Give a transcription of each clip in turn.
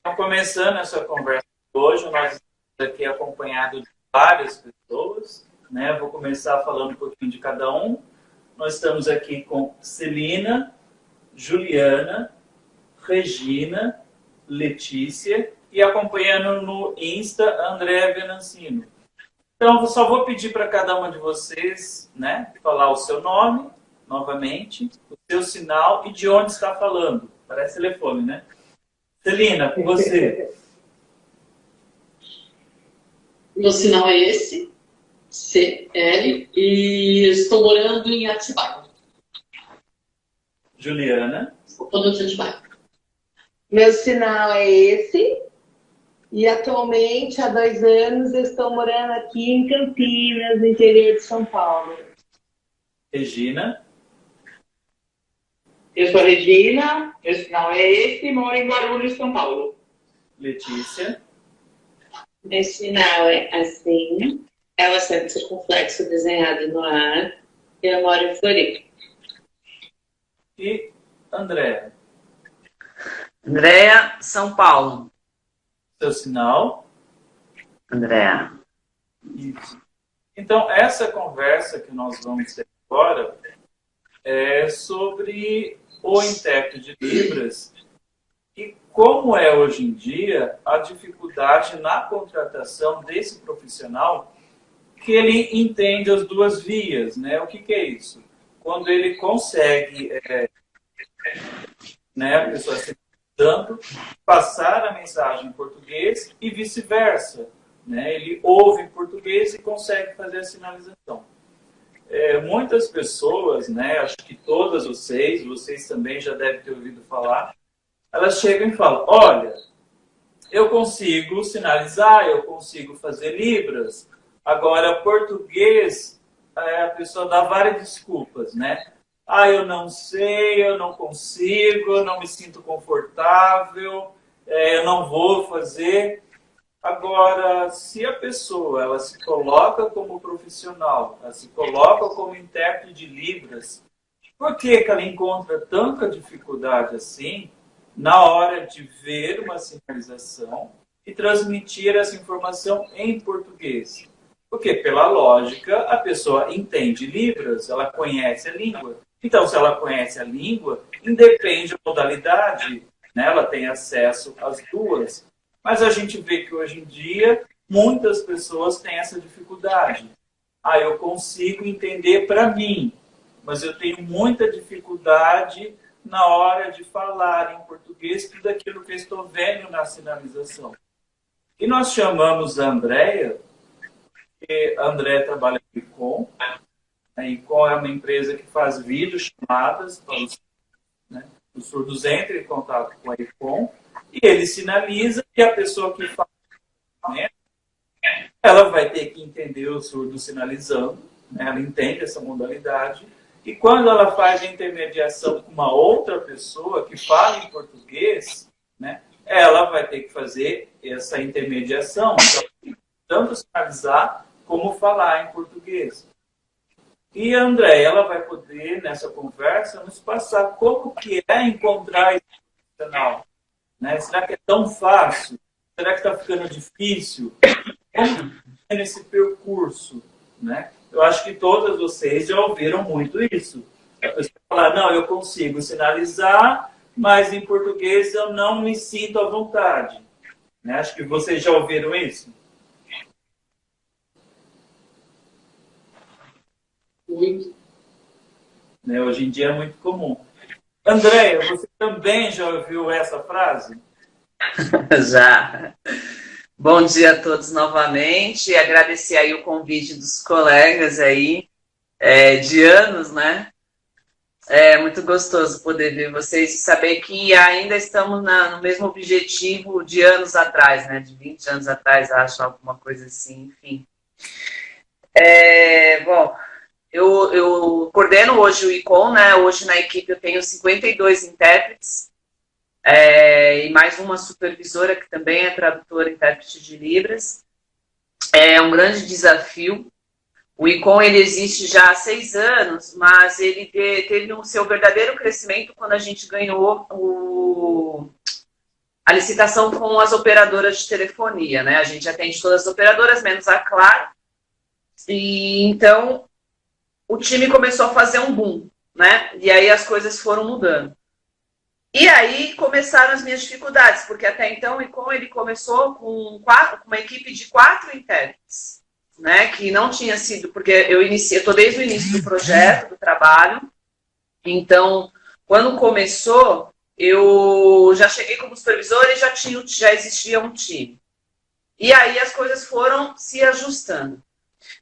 Então, começando essa conversa hoje, nós estamos aqui acompanhados de várias pessoas, né? Vou começar falando um pouquinho de cada um. Nós estamos aqui com Celina, Juliana, Regina, Letícia e acompanhando no Insta, André Venancino. Então, eu só vou pedir para cada uma de vocês, né, falar o seu nome, novamente, o seu sinal e de onde está falando. Parece telefone, né? Celina, com você. Meu sinal é esse, CL, e estou morando em Atibaia. Juliana. Estou no Atibaia. Meu sinal é esse. E atualmente, há 2 anos, eu estou morando aqui em Campinas, no interior de São Paulo. Regina. Eu sou a Regina, meu sinal é esse, moro em Guarulhos, São Paulo. Letícia. Meu sinal é assim, é o acento circunflexo desenhado no ar, e eu moro em Floripa. E Andréa. Andréa, São Paulo. Seu sinal. Andréa. Isso. Então, essa conversa que nós vamos ter agora é sobre o intérprete de Libras e como é hoje em dia a dificuldade na contratação desse profissional que ele entende as duas vias, né? O que é isso? Quando ele consegue, né, a pessoa se dando, passar a mensagem em português e vice-versa, né? Ele ouve em português e consegue fazer a sinalização. Muitas pessoas, né, acho que todas vocês também já devem ter ouvido falar, elas chegam e falam, olha, eu consigo sinalizar, eu consigo fazer libras, agora português, a pessoa dá várias desculpas, né? Ah, eu não sei, eu não consigo, eu não me sinto confortável, eu não vou fazer. Agora, se a pessoa ela se coloca como profissional, ela se coloca como intérprete de Libras, por que ela encontra tanta dificuldade assim na hora de ver uma sinalização e transmitir essa informação em português? Porque, pela lógica, a pessoa entende Libras, ela conhece a língua. Então, se ela conhece a língua, independe da modalidade, né? Ela tem acesso às duas. Mas a gente vê que hoje em dia muitas pessoas têm essa dificuldade. Ah, eu consigo entender para mim, mas eu tenho muita dificuldade na hora de falar em português tudo aquilo que eu estou vendo na sinalização. E nós chamamos a Andréa, porque a Andréa trabalha com a ICOM. A ICOM é uma empresa que faz videochamadas para os surdos entram em contato com a ICOM e ele sinaliza e a pessoa que fala, né, ela vai ter que entender o surdo sinalizando, né, ela entende essa modalidade, e quando ela faz a intermediação com uma outra pessoa que fala em português, né, ela vai ter que fazer essa intermediação, então, tanto sinalizar como falar em português. E a André, ela vai poder, nessa conversa, nos passar como que é encontrar esse profissional. Né? Será que é tão fácil? Será que está ficando difícil? Como é nesse percurso? Né? Eu acho que todas vocês já ouviram muito isso. A pessoa fala, não, eu consigo sinalizar, mas em português eu não me sinto à vontade. Né? Acho que vocês já ouviram isso. Muito. Né? Hoje em dia é muito comum. Andréia, você também já ouviu essa frase? Já. Bom dia a todos novamente. E agradecer aí o convite dos colegas aí, de anos, né? É muito gostoso poder ver vocês e saber que ainda estamos no mesmo objetivo de anos atrás, né? De 20 anos atrás, acho, alguma coisa assim, enfim. Bom, eu coordeno hoje o ICOM, né? Hoje na equipe eu tenho 52 intérpretes e mais uma supervisora que também é tradutora e intérprete de Libras. É um grande desafio. O ICOM ele existe já há 6 anos, mas ele teve o seu verdadeiro crescimento quando a gente ganhou a licitação com as operadoras de telefonia, né? A gente atende todas as operadoras, menos a Claro. E então o time começou a fazer um boom, né? E aí as coisas foram mudando. E aí começaram as minhas dificuldades, porque até então o ICOM ele começou com uma equipe de 4 intérpretes, né? Que não tinha sido, porque eu estou desde o início do projeto, do trabalho. Então, quando começou, eu já cheguei como supervisora e já existia um time. E aí as coisas foram se ajustando.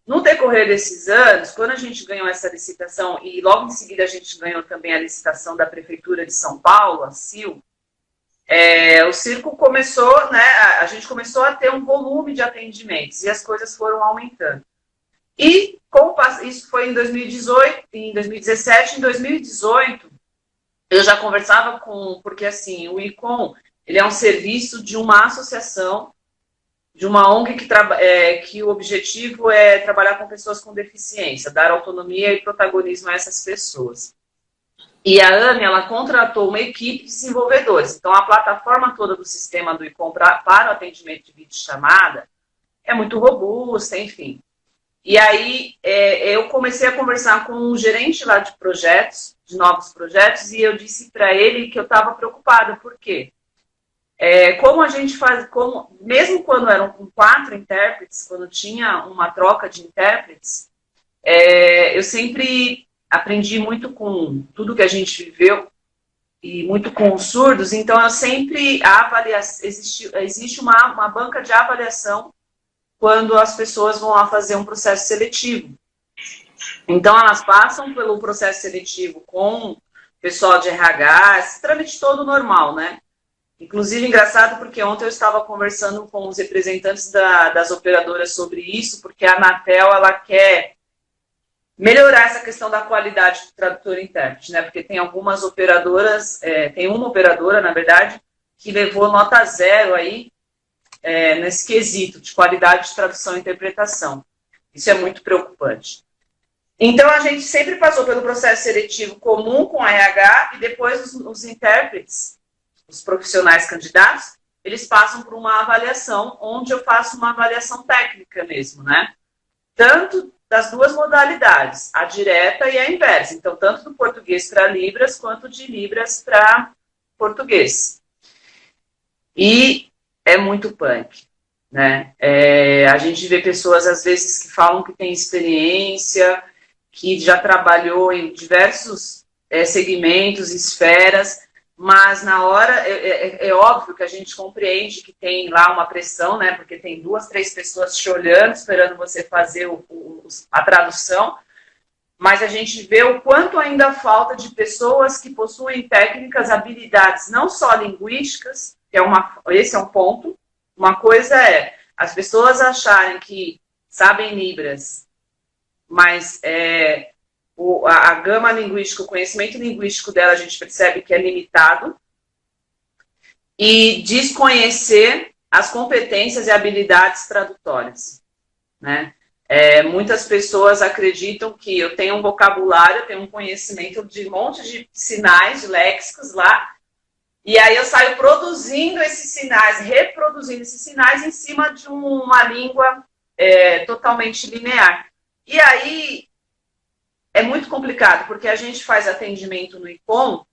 No decorrer desses anos, quando a gente ganhou essa licitação, e logo em seguida a gente ganhou também a licitação da Prefeitura de São Paulo, a CIL, o circo começou, né, a gente começou a ter um volume de atendimentos, e as coisas foram aumentando. E isso foi em 2018, em 2017, em 2018, eu já conversava porque assim, o ICOM, ele é um serviço de uma associação, de uma ONG que o objetivo é trabalhar com pessoas com deficiência, dar autonomia e protagonismo a essas pessoas. E a AME, ela contratou uma equipe de desenvolvedores. Então, a plataforma toda do sistema do ICOM para o atendimento de videochamada é muito robusta, enfim. E aí, eu comecei a conversar com um gerente lá de projetos, de novos projetos, e eu disse para ele que eu estava preocupada. Por quê? Como a gente faz, mesmo quando eram com 4 intérpretes, quando tinha uma troca de intérpretes, eu sempre aprendi muito com tudo que a gente viveu e muito com os surdos, então eu sempre existe uma banca de avaliação quando as pessoas vão lá fazer um processo seletivo. Então elas passam pelo processo seletivo com o pessoal de RH, esse trâmite todo normal, né? Inclusive, engraçado, porque ontem eu estava conversando com os representantes das operadoras sobre isso, porque a Anatel, ela quer melhorar essa questão da qualidade do tradutor e intérprete, né? Porque tem algumas operadoras, tem uma operadora, na verdade, que levou nota 0 aí, nesse quesito de qualidade de tradução e interpretação. Isso é muito preocupante. Então, a gente sempre passou pelo processo seletivo comum com a RH e depois os intérpretes, os profissionais candidatos, eles passam por uma avaliação, onde eu faço uma avaliação técnica mesmo, né? Tanto das duas modalidades, a direta e a inversa. Então, tanto do português para Libras, quanto de Libras para português. E é muito punk, né? A gente vê pessoas, às vezes, que falam que tem experiência, que já trabalhou em diversos segmentos, esferas, mas na hora, é óbvio que a gente compreende que tem lá uma pressão, né? Porque tem 2, 3 pessoas te olhando, esperando você fazer a tradução, mas a gente vê o quanto ainda falta de pessoas que possuem técnicas, habilidades, não só linguísticas, esse é um ponto. Uma coisa é as pessoas acharem que sabem Libras, mas a gama linguística, o conhecimento linguístico dela, a gente percebe que é limitado, e desconhecer as competências e habilidades tradutórias, né? Muitas pessoas acreditam que eu tenho um vocabulário, eu tenho um conhecimento de um monte de sinais, de léxicos lá, e aí eu saio produzindo esses sinais, reproduzindo esses sinais em cima de uma língua totalmente linear. E aí é muito complicado, porque a gente faz atendimento no ICOM,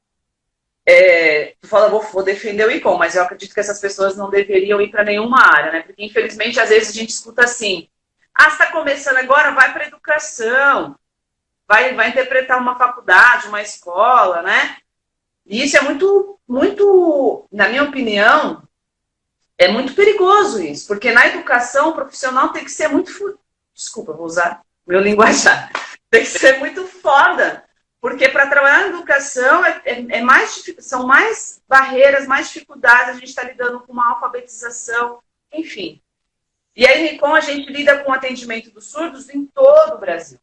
tu fala, vou defender o ICOM, mas eu acredito que essas pessoas não deveriam ir para nenhuma área, né? Porque, infelizmente, às vezes a gente escuta assim, você está começando agora, vai para a educação, vai interpretar uma faculdade, uma escola, né? E isso é muito, muito, na minha opinião, é muito perigoso isso, porque na educação o profissional tem que ser muito... Desculpa, vou usar meu linguajar. Tem que ser muito foda, porque para trabalhar na educação são mais barreiras, mais dificuldades, a gente está lidando com uma alfabetização, enfim. E aí, com a gente lida com o atendimento dos surdos em todo o Brasil.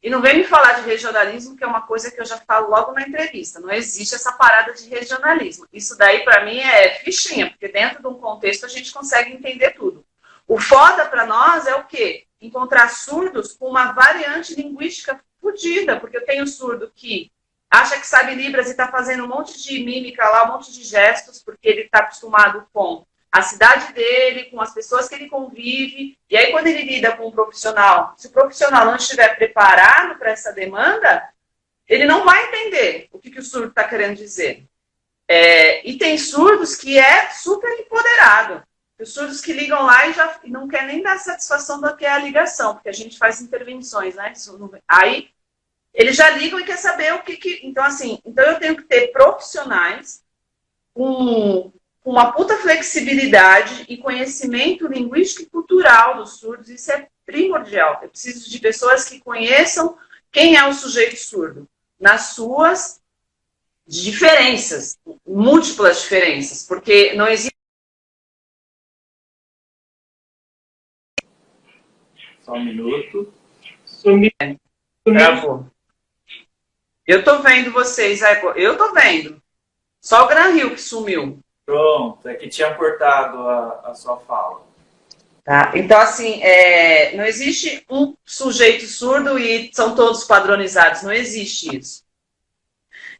E não vem me falar de regionalismo, que é uma coisa que eu já falo logo na entrevista. Não existe essa parada de regionalismo. Isso daí, para mim, é fichinha, porque dentro de um contexto a gente consegue entender tudo. O foda para nós é o quê? Encontrar surdos com uma variante linguística fodida, porque eu tenho surdo que acha que sabe Libras e está fazendo um monte de mímica lá, um monte de gestos, porque ele está acostumado com a cidade dele, com as pessoas que ele convive. E aí, quando ele lida com um profissional, se o profissional não estiver preparado para essa demanda, ele não vai entender o que o surdo está querendo dizer. E tem surdos que é super empoderado. Os surdos que ligam lá e já não quer nem dar satisfação do que é a ligação, porque a gente faz intervenções, né? Aí eles já ligam e quer saber o que... Então, assim, eu tenho que ter profissionais com uma puta flexibilidade e conhecimento linguístico e cultural dos surdos. Isso é primordial. Eu preciso de pessoas que conheçam quem é o sujeito surdo, nas suas diferenças, múltiplas diferenças, porque não existe... Só um minuto. Travou. Eu tô vendo vocês, eu tô vendo. Só o Gran Rio que sumiu. Pronto, é que tinha cortado a sua fala. Tá? Então, assim, não existe um sujeito surdo e são todos padronizados. Não existe isso.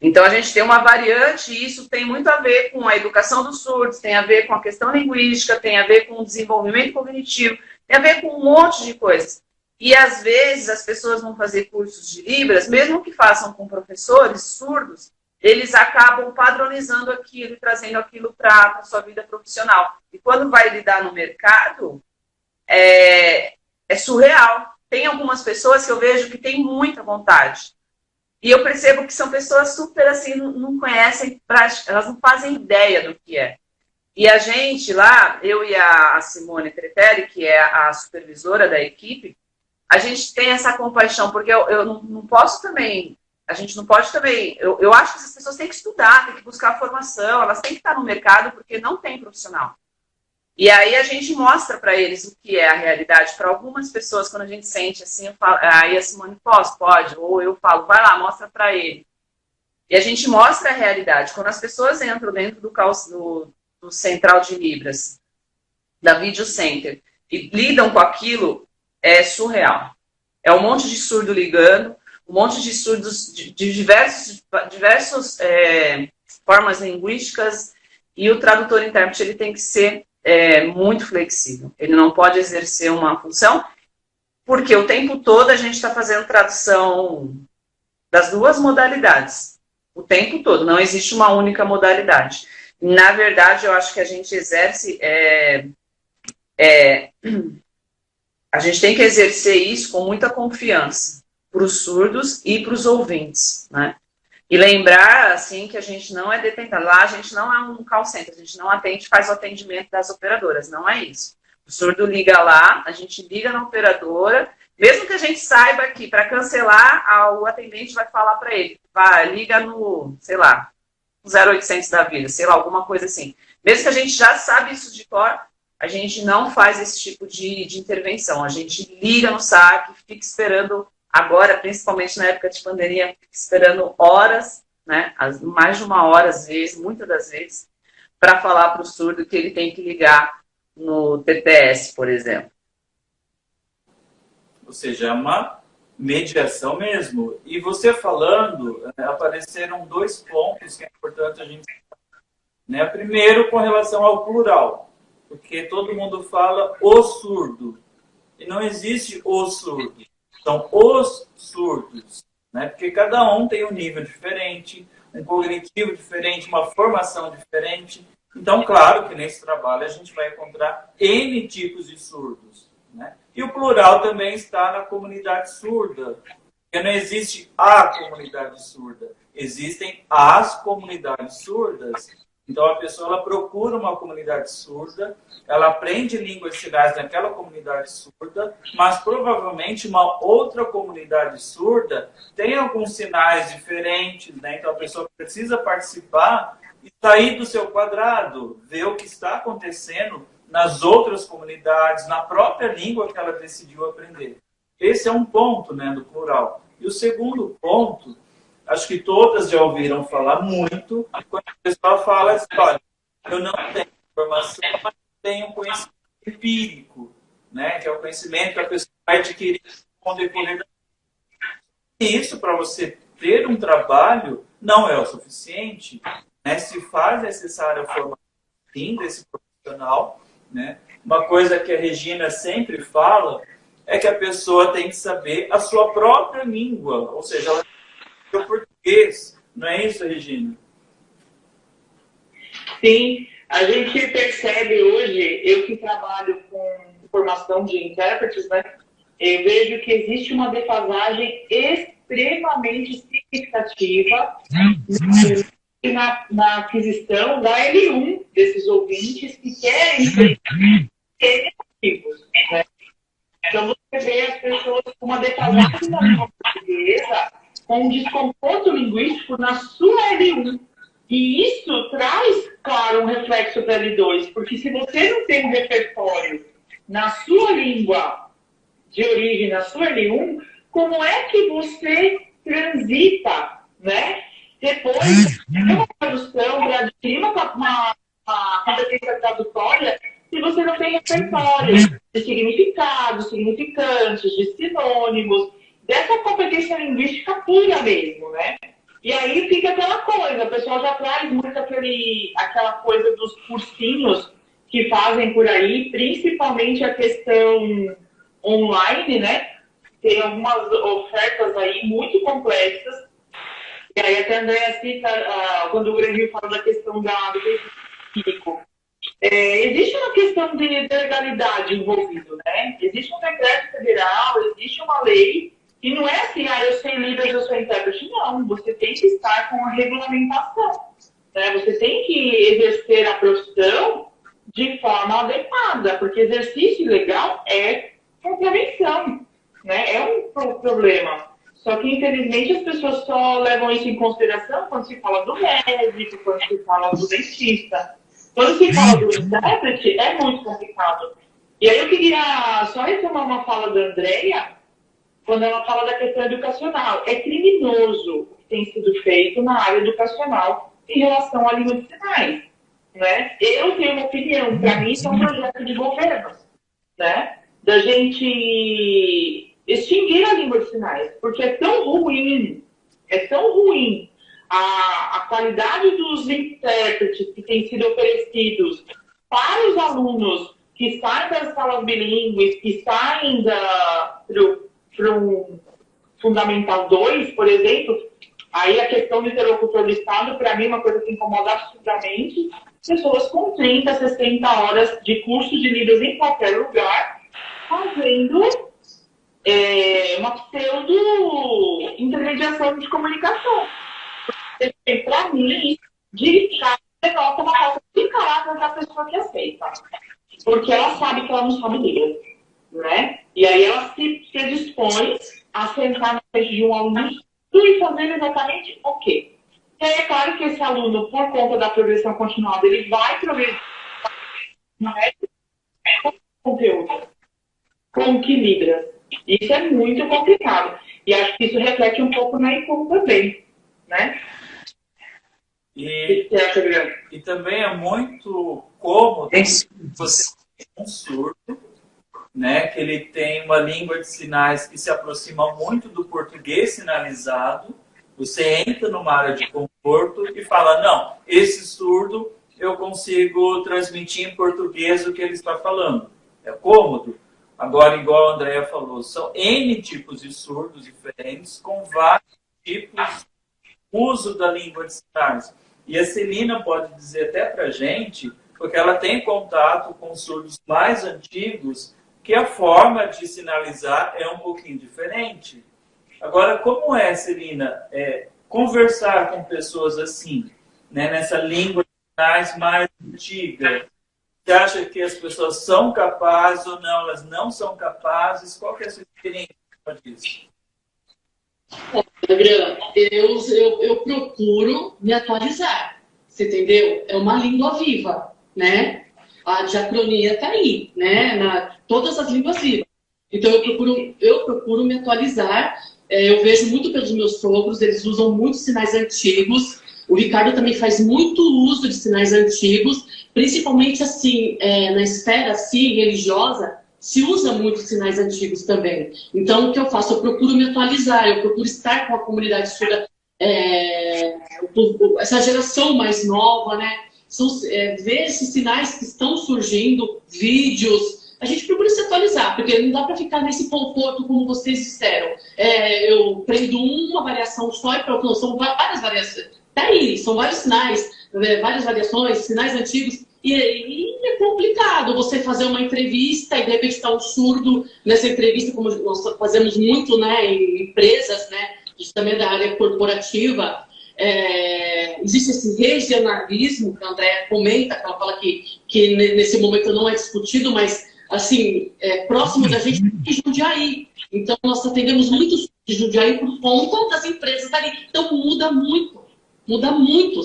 Então, a gente tem uma variante e isso tem muito a ver com a educação dos surdos, tem a ver com a questão linguística, tem a ver com o desenvolvimento cognitivo, tem a ver com um monte de coisas. E, às vezes, as pessoas vão fazer cursos de Libras, mesmo que façam com professores surdos, eles acabam padronizando aquilo e trazendo aquilo para a sua vida profissional. E quando vai lidar no mercado, é surreal. Tem algumas pessoas que eu vejo que têm muita vontade. E eu percebo que são pessoas super assim, não conhecem, elas não fazem ideia do que é. E a gente lá, eu e a Simone Tretelli, que é a supervisora da equipe, a gente tem essa compaixão, porque eu não posso também, a gente não pode também, eu acho que essas pessoas têm que estudar, têm que buscar formação, elas têm que estar no mercado, porque não tem profissional. E aí a gente mostra para eles o que é a realidade. Para algumas pessoas, quando a gente sente assim, aí a Simone, pode, ou eu falo, vai lá, mostra para ele. E a gente mostra a realidade. Quando as pessoas entram dentro do Central de Libras, da Video Center, e lidam com aquilo, é surreal. É um monte de surdo ligando, um monte de surdos de diversas formas linguísticas, e o tradutor intérprete ele tem que ser muito flexível. Ele não pode exercer uma função, porque o tempo todo a gente está fazendo tradução das duas modalidades. O tempo todo, não existe uma única modalidade. Na verdade, eu acho que a gente exerce... a gente tem que exercer isso com muita confiança para os surdos e para os ouvintes, né? E lembrar, assim, que a gente não é detentor. Lá a gente não é um call center, a gente não atende, faz o atendimento das operadoras, não é isso. O surdo liga lá, a gente liga na operadora, mesmo que a gente saiba que para cancelar, o atendente vai falar para ele, liga no, sei lá, 0800 da vida, sei lá, alguma coisa assim. Mesmo que a gente já sabe isso de cor, a gente não faz esse tipo de intervenção. A gente liga no saque, fica esperando. Agora, principalmente na época de pandemia, esperando horas, né, mais de uma hora, às vezes, muitas das vezes, para falar para o surdo que ele tem que ligar no TTS, por exemplo. Ou seja, é uma mediação mesmo. E você falando, apareceram dois pontos que é importante a gente falar. Primeiro, com relação ao plural, porque todo mundo fala o surdo, e não existe o surdo. São os surdos, né? Porque cada um tem um nível diferente, um cognitivo diferente, uma formação diferente. Então, claro que nesse trabalho a gente vai encontrar N tipos de surdos, né? E o plural também está na comunidade surda, porque não existe a comunidade surda, existem as comunidades surdas. Então, a pessoa ela procura uma comunidade surda, ela aprende línguas de sinais naquela comunidade surda, mas provavelmente uma outra comunidade surda tem alguns sinais diferentes, né? Então, a pessoa precisa participar e sair do seu quadrado, ver o que está acontecendo nas outras comunidades, na própria língua que ela decidiu aprender. Esse é um ponto, né, do plural. E o segundo ponto... Acho que todas já ouviram falar muito, quando a pessoa fala assim, olha, eu não tenho informação, mas tenho conhecimento empírico, né? Que é o conhecimento que a pessoa vai adquirir com o decorrer da vida. E isso, para você ter um trabalho não é o suficiente, né? Se faz necessária a formação desse profissional, né? Uma coisa que a Regina sempre fala é que a pessoa tem que saber a sua própria língua, ou seja, ela tem o português. Não é isso, Regina? Sim, a gente percebe hoje, eu que trabalho com formação de intérpretes, né? Eu vejo que existe uma defasagem extremamente significativa na aquisição da L1 desses ouvintes que querem ser ativos, né? Então você vê as pessoas com uma defasagem na língua portuguesa, com um desconforto linguístico na sua L1. E isso traz, claro, um reflexo para a L2, porque se você não tem um repertório na sua língua de origem, na sua L1, como é que você transita, né? Depois, uma tradução, para adquirir uma competência tradutória, se você não tem repertório de significados, significantes, de sinônimos, dessa competência linguística pura mesmo, né? E aí fica aquela coisa, o pessoal já traz muito aquela coisa dos cursinhos que fazem por aí, principalmente a questão online, né? Tem algumas ofertas aí muito complexas. E aí até a Andréa cita, quando o Grêmio fala da questão do químico. Existe uma questão de legalidade envolvida, né? Existe um decreto federal, existe uma lei, e não é assim, eu sei Libras, eu sou intérprete. Não, você tem que estar com a regulamentação, né? Você tem que exercer a profissão de forma adequada, porque exercício legal é contravenção, né? É um problema. Só que, infelizmente, as pessoas só levam isso em consideração quando se fala do médico, quando se fala do dentista. Quando se fala do intérprete, é muito complicado. E aí eu queria só retomar uma fala da Andréa, quando ela fala da questão educacional. É criminoso o que tem sido feito na área educacional em relação à língua de sinais, né? Eu tenho uma opinião, para mim isso é um projeto de governo, né? Da gente extinguir a língua de sinais, porque é tão ruim a qualidade dos intérpretes que têm sido oferecidos para os alunos que saem das salas bilíngues, que saem para o Fundamental 2, por exemplo. Aí a questão do interlocutor do Estado, para mim, é uma coisa que incomoda absurdamente. Pessoas com 30, 60 horas de curso de Libras em qualquer lugar, fazendo uma pseudo-intermediação de comunicação. Para mim, de cara, denota uma falta de caráter da pessoa que aceita. Porque ela sabe que ela não sabe Libras, né? E aí ela se dispõe a sentar na frente de um aluno e fazer exatamente o quê? E aí é claro que esse aluno, por conta da progressão continuada, ele vai progredir com conteúdo, com que Libras. Isso é muito complicado. E acho que isso reflete um pouco na ICUM também, né? E também é muito cômodo você ter um surdo, né, que ele tem uma língua de sinais que se aproxima muito do português sinalizado. Você entra numa área de conforto e fala, não, esse surdo eu consigo transmitir em português o que ele está falando. É cômodo. Agora, igual a Andréa falou, são N tipos de surdos diferentes, com vários tipos de uso da língua de sinais. E a Celina pode dizer até para a gente, porque ela tem contato com surdos mais antigos, que a forma de sinalizar é um pouquinho diferente. Agora, como é, Celina, conversar com pessoas assim, né, nessa língua de sinais mais antiga? Você acha que as pessoas são capazes ou não? Elas não são capazes? Qual que é a sua experiência disso? Adriana, eu procuro me atualizar, você entendeu? É uma língua viva, né? A diacronia está aí, né? Todas as línguas vivas. Então eu procuro me atualizar. Eu vejo muito pelos meus sogros, eles usam muitos sinais antigos. O Ricardo também faz muito uso de sinais antigos, principalmente assim, na esfera assim, religiosa, se usa muito sinais antigos também. Então, o que eu faço? Eu procuro me atualizar, eu procuro estar com a comunidade surda, essa geração mais nova, né? Ver esses sinais que estão surgindo, vídeos. A gente procura se atualizar, porque não dá para ficar nesse conforto, como vocês disseram. Eu prendo uma variação só e pronto, são várias variações. Tá aí, são vários sinais, várias variações, sinais antigos. E é complicado você fazer uma entrevista e de repente está um surdo nessa entrevista, como nós fazemos muito, né, em empresas, né, isso também é da área corporativa. Existe esse regionalismo que a Andréa comenta, que ela fala que nesse momento não é discutido, mas assim, próximo da gente é Jundiaí. Então nós atendemos muitos de Jundiaí por conta das empresas dali. Então muda muito. Muda muito.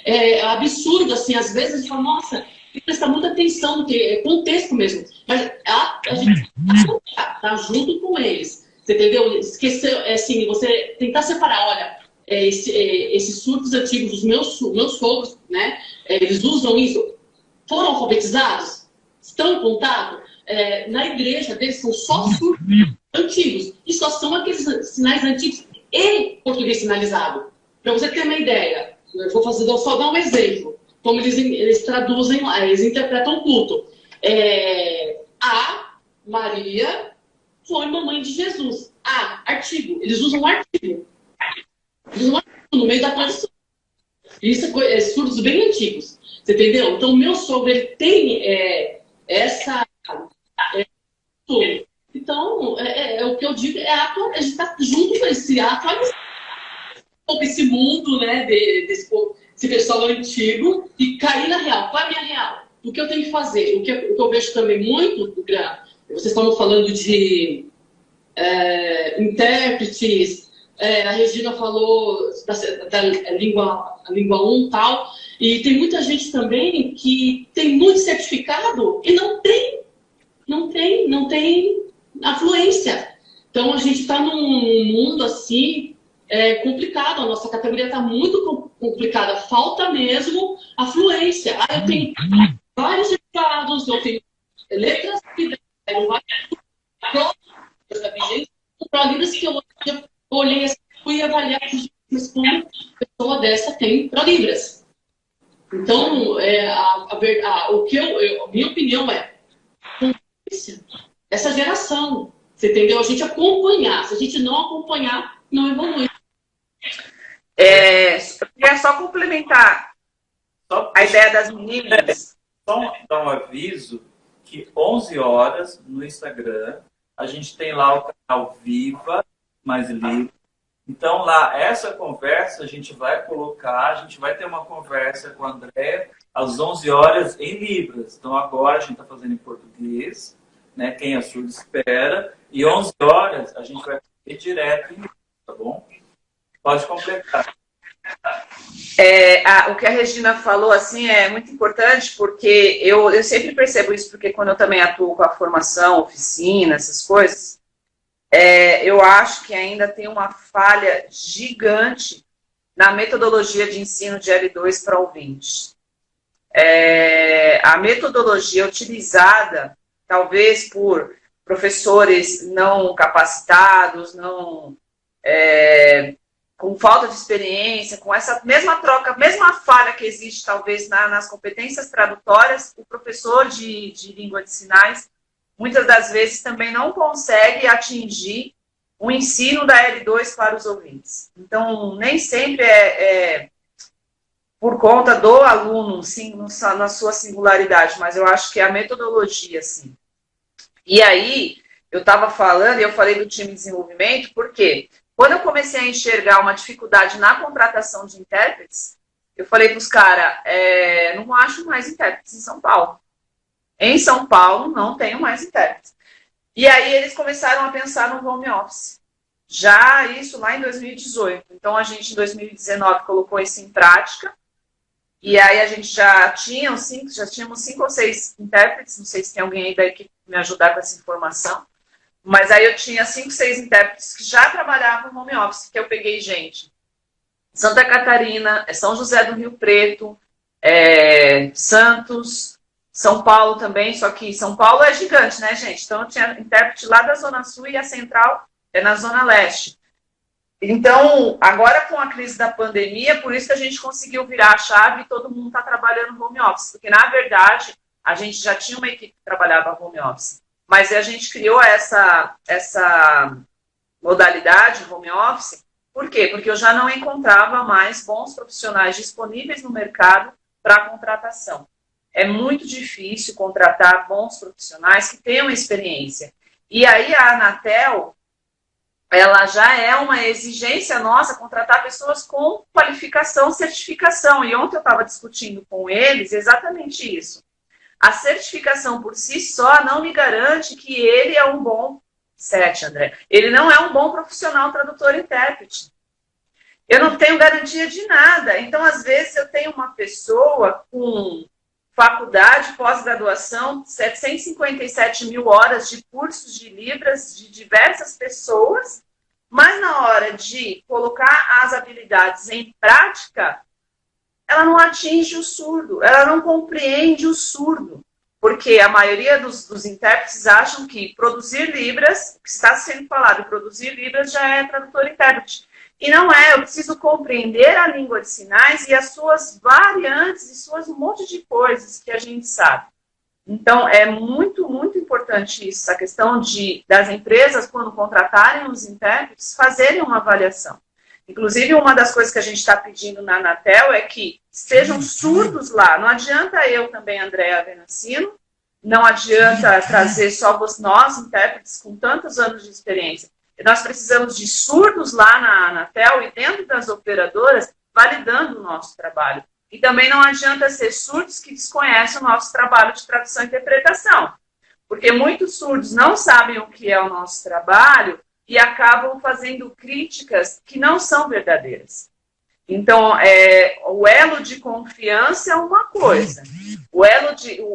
É absurdo, assim, às vezes a gente fala, nossa, tem que prestar muita atenção, no contexto mesmo. Mas a gente tá junto com eles. Você entendeu? Esquecer, assim, você tentar separar, olha, esses surdos antigos, os meus sogros, né? Eles usam isso, foram alfabetizados, estão em contato. Na igreja deles são só surdos antigos. E só são aqueles sinais antigos e português sinalizado. Para você ter uma ideia, eu vou só dar um exemplo, como eles traduzem, eles interpretam o culto. A Maria foi mamãe de Jesus. Artigo. Eles usam um artigo. Eles usam um artigo no meio da tradução. Isso é surdos bem antigos. Você entendeu? Então, o meu sogro, ele tem essa... Então, o que eu digo a gente está junto com esse atualizar esse mundo, né, desse pessoal antigo e cair na real. Qual é a minha real? O que eu tenho que fazer? O que eu vejo também muito, vocês estavam falando de intérpretes, a Regina falou da língua 1 e tal, e tem muita gente também que tem muito certificado e não tem afluência. Então a gente está num mundo assim, complicado, a nossa categoria está muito complicada, falta mesmo a fluência. Eu tenho vários certificados, eu tenho letras que deram vários que eu olhei assim, fui avaliar mas como pessoa dessa tem ProLibras. Então, a minha opinião essa geração, você entendeu? A gente acompanhar, se a gente não acompanhar, não evolui. Queria só complementar a ideia das meninas. Só dar um aviso que 11 horas no Instagram, a gente tem lá o canal Viva Mais Livre. Então lá, essa conversa a gente vai colocar, a gente vai ter uma conversa com o André às 11 horas em Libras. Então agora a gente está fazendo em português, né? Quem é surdo espera. E 11 horas a gente vai fazer direto em Libras, tá bom? Pode completar. O que a Regina falou assim é muito importante, porque eu sempre percebo isso, porque quando eu também atuo com a formação, oficina, essas coisas, eu acho que ainda tem uma falha gigante na metodologia de ensino de L2 para ouvintes. A metodologia utilizada, talvez por professores não capacitados, com falta de experiência, com essa mesma troca, mesma falha que existe talvez nas competências tradutórias, o professor de língua de sinais, muitas das vezes também não consegue atingir o ensino da L2 para os ouvintes. Então, nem sempre por conta do aluno, sim, na sua singularidade, mas eu acho que é a metodologia, sim. E aí, eu estava falando, e eu falei do time de desenvolvimento, por quê? Quando eu comecei a enxergar uma dificuldade na contratação de intérpretes, eu falei para os caras, não acho mais intérpretes em São Paulo. Em São Paulo, não tenho mais intérpretes. E aí eles começaram a pensar no home office. Já isso lá em 2018. Então a gente, em 2019, colocou isso em prática. E aí a gente já tínhamos 5 ou 6 intérpretes. Não sei se tem alguém aí da equipe que me ajudar com essa informação. Mas aí eu tinha 5, 6 intérpretes que já trabalhavam no home office, que eu peguei gente. Santa Catarina, São José do Rio Preto, Santos, São Paulo também, só que São Paulo é gigante, né, gente? Então, eu tinha intérprete lá da Zona Sul e a central é na Zona Leste. Então, agora com a crise da pandemia, por isso que a gente conseguiu virar a chave e todo mundo está trabalhando home office. Porque, na verdade, a gente já tinha uma equipe que trabalhava home office. Mas a gente criou essa modalidade home office. Por quê? Porque eu já não encontrava mais bons profissionais disponíveis no mercado para contratação. É muito difícil contratar bons profissionais que tenham experiência. E aí a Anatel, ela já é uma exigência nossa contratar pessoas com qualificação, certificação. E ontem eu estava discutindo com eles exatamente isso. A certificação por si só não me garante que ele é um bom André. Ele não é um bom profissional tradutor e intérprete. Eu não tenho garantia de nada. Então, às vezes, eu tenho uma pessoa com faculdade, pós-graduação, 757 mil horas de cursos de Libras de diversas pessoas, mas na hora de colocar as habilidades em prática, ela não atinge o surdo, ela não compreende o surdo, porque a maioria dos intérpretes acham que produzir Libras, o que está sendo falado, produzir Libras já é tradutor e intérprete. E não é, eu preciso compreender a língua de sinais e as suas variantes e suas um monte de coisas que a gente sabe. Então, é muito, muito importante isso, a questão das empresas, quando contratarem os intérpretes, fazerem uma avaliação. Inclusive, uma das coisas que a gente está pedindo na Anatel é que sejam surdos lá. Não adianta eu também, Andréa Venassino, não adianta trazer só nós, intérpretes, com tantos anos de experiência. Nós precisamos de surdos lá na Anatel e dentro das operadoras, validando o nosso trabalho. E também não adianta ser surdos que desconhecem o nosso trabalho de tradução e interpretação. Porque muitos surdos não sabem o que é o nosso trabalho e acabam fazendo críticas que não são verdadeiras. Então, o elo de confiança é uma coisa.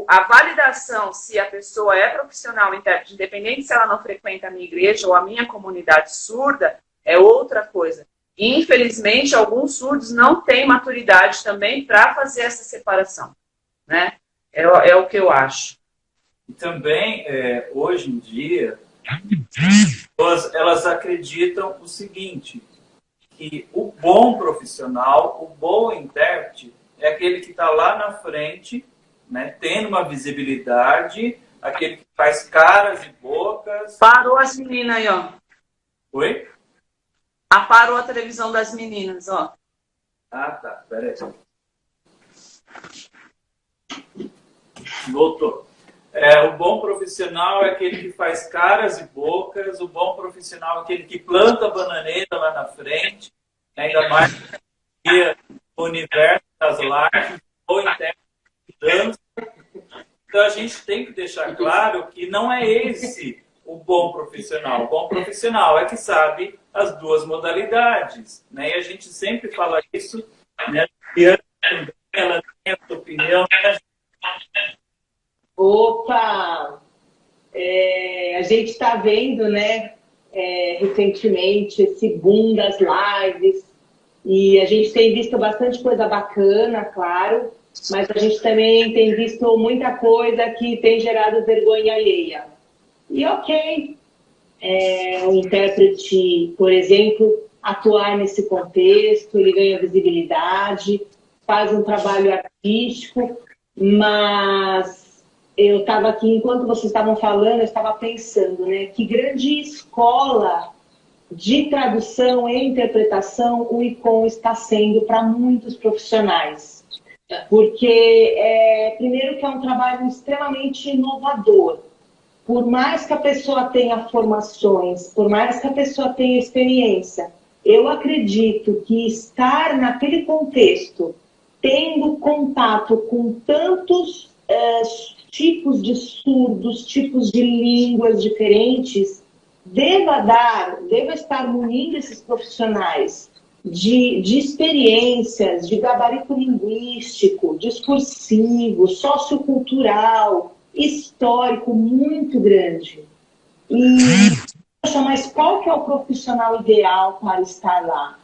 A validação se a pessoa é profissional, independente se ela não frequenta a minha igreja ou a minha comunidade surda, é outra coisa. E, infelizmente, alguns surdos não têm maturidade também para fazer essa separação. Né? É o que eu acho. E também, hoje em dia, elas acreditam o seguinte, que o bom profissional, o bom intérprete, é aquele que está lá na frente, né, tendo uma visibilidade, aquele que faz caras e bocas. Parou as meninas aí, ó. Oi? Parou a televisão das meninas, ó. Ah, tá. Peraí. Voltou. O bom profissional é aquele que faz caras e bocas, o bom profissional é aquele que planta a bananeira lá na frente, ainda mais no universo das lives, ou intérprete de dança. Então a gente tem que deixar claro que não é esse o bom profissional. O bom profissional é que sabe as duas modalidades, né? E a gente sempre fala isso, né? E ela tem a sua opinião, né? Opa! A gente está vendo, né, recentemente, esse boom das lives, e a gente tem visto bastante coisa bacana, claro, mas a gente também tem visto muita coisa que tem gerado vergonha alheia. E ok, o intérprete, por exemplo, atuar nesse contexto, ele ganha visibilidade, faz um trabalho artístico, mas eu estava aqui, enquanto vocês estavam falando, eu estava pensando, né, que grande escola de tradução e interpretação o ICOM está sendo para muitos profissionais. Porque, primeiro que é um trabalho extremamente inovador. Por mais que a pessoa tenha formações, por mais que a pessoa tenha experiência, eu acredito que estar naquele contexto, tendo contato com tantos tipos de surdos, tipos de línguas diferentes, deva estar munindo esses profissionais de experiências, de gabarito linguístico, discursivo, sociocultural, histórico muito grande. E, poxa, mas qual que é o profissional ideal para estar lá?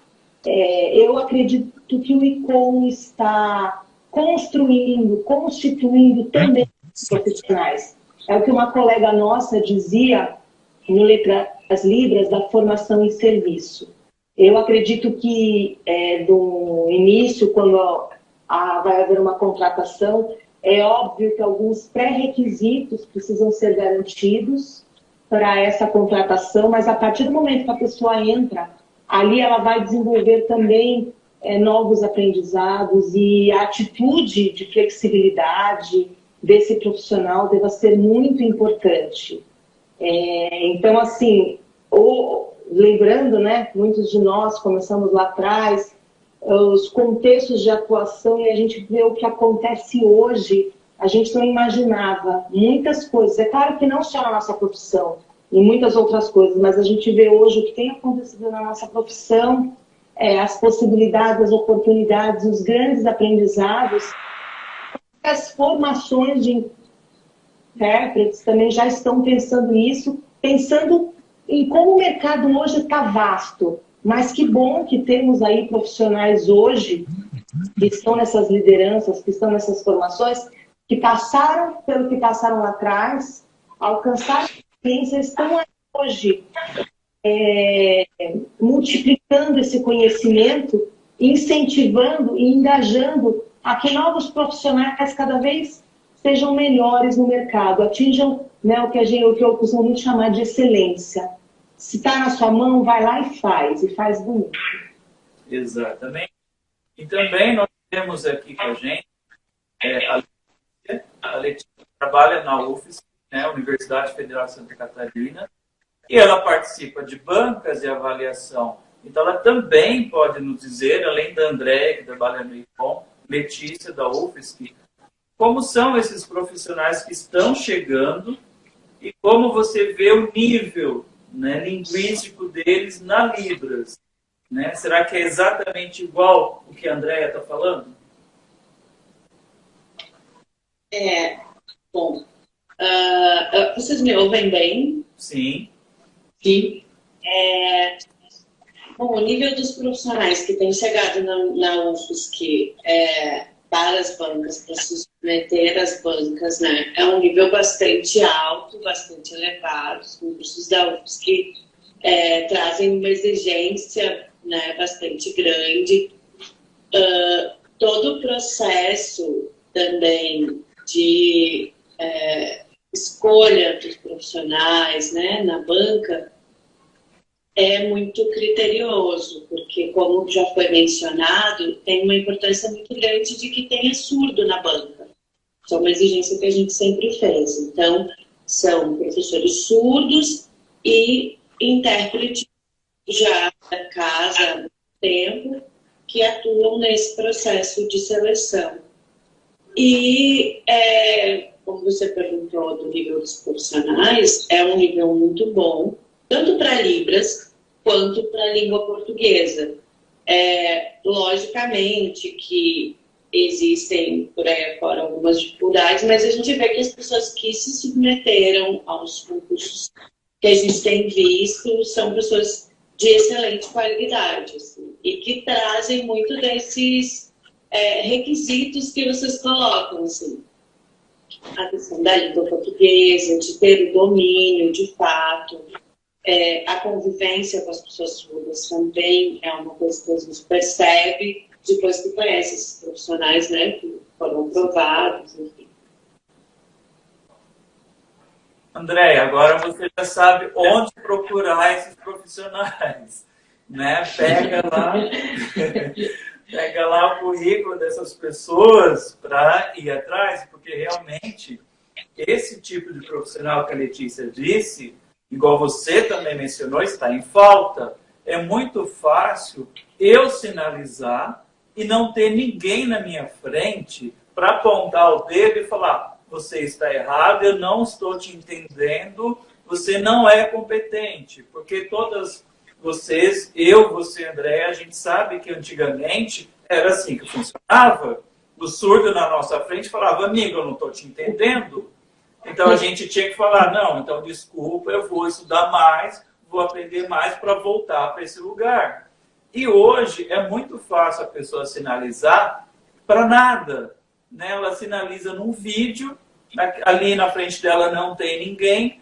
Eu acredito que o ICOM está constituindo também profissionais. É o que uma colega nossa dizia no Letras Libras da formação em serviço. Eu acredito que do início, quando vai haver uma contratação, é óbvio que alguns pré-requisitos precisam ser garantidos para essa contratação, mas a partir do momento que a pessoa entra, ali ela vai desenvolver também novos aprendizados, e a atitude de flexibilidade desse profissional deva ser muito importante. Então, assim, lembrando, né, muitos de nós começamos lá atrás, os contextos de atuação, e a gente vê o que acontece hoje, a gente não imaginava muitas coisas. É claro que não só na nossa profissão, e muitas outras coisas, mas a gente vê hoje o que tem acontecido na nossa profissão, as possibilidades, as oportunidades, os grandes aprendizados, as formações de intérpretes também já estão pensando nisso, pensando em como o mercado hoje está vasto. Mas que bom que temos aí profissionais hoje que estão nessas lideranças, que estão nessas formações, que passaram pelo que passaram lá atrás, alcançaram experiência, estão aí hoje multiplicando esse conhecimento, incentivando e engajando a que novos profissionais cada vez sejam melhores no mercado, atinjam, né, o que eu costumo muito chamar de excelência. Se está na sua mão, vai lá e faz bonito. Exatamente. E também nós temos aqui com a gente a Letícia trabalha na UFSC, né, Universidade Federal de Santa Catarina, e ela participa de bancas de avaliação. Então ela também pode nos dizer, além da Andréia, que trabalha no ICOM, Letícia, da UFSC, como são esses profissionais que estão chegando e como você vê o nível, né, linguístico deles na Libras. Né? Será que é exatamente igual o que a Andréia está falando? Bom, vocês me ouvem bem? Sim. Sim. Bom, o nível dos profissionais que têm chegado na UFSC para as bancas, para se submeter às bancas, né, é um nível bastante alto, bastante elevado. Os cursos da UFSC trazem uma exigência, né, bastante grande. Todo o processo também de escolha dos profissionais, né, na banca é muito criterioso, porque, como já foi mencionado, tem uma importância muito grande de que tenha surdo na banca. Isso é uma exigência que a gente sempre fez. Então, são professores surdos e intérpretes já da casa há muito tempo que atuam nesse processo de seleção. E, como você perguntou do nível dos profissionais, é um nível muito bom, tanto para Libras quanto para a língua portuguesa. Logicamente que existem por aí fora algumas dificuldades, mas a gente vê que as pessoas que se submeteram aos concursos que a gente tem visto são pessoas de excelente qualidade, assim, e que trazem muito desses requisitos que vocês colocam, assim. A questão da língua portuguesa, de ter o domínio, de fato. A convivência com as pessoas surdas também é uma coisa que a gente percebe depois que conhece esses profissionais, né, que foram aprovados, enfim. Andréia, agora você já sabe onde procurar esses profissionais, né? Pega lá o currículo dessas pessoas para ir atrás, porque realmente esse tipo de profissional que a Letícia disse, igual você também mencionou, está em falta. É muito fácil eu sinalizar e não ter ninguém na minha frente para apontar o dedo e falar: você está errado, eu não estou te entendendo, você não é competente. Porque todas vocês, você, Andréia, a gente sabe que antigamente era assim que funcionava. O surdo na nossa frente falava: amigo, eu não estou te entendendo. Então a gente tinha que falar: não, então desculpa, eu vou estudar mais, vou aprender mais para voltar para esse lugar. E hoje é muito fácil a pessoa sinalizar para nada. Né? Ela sinaliza num vídeo, ali na frente dela não tem ninguém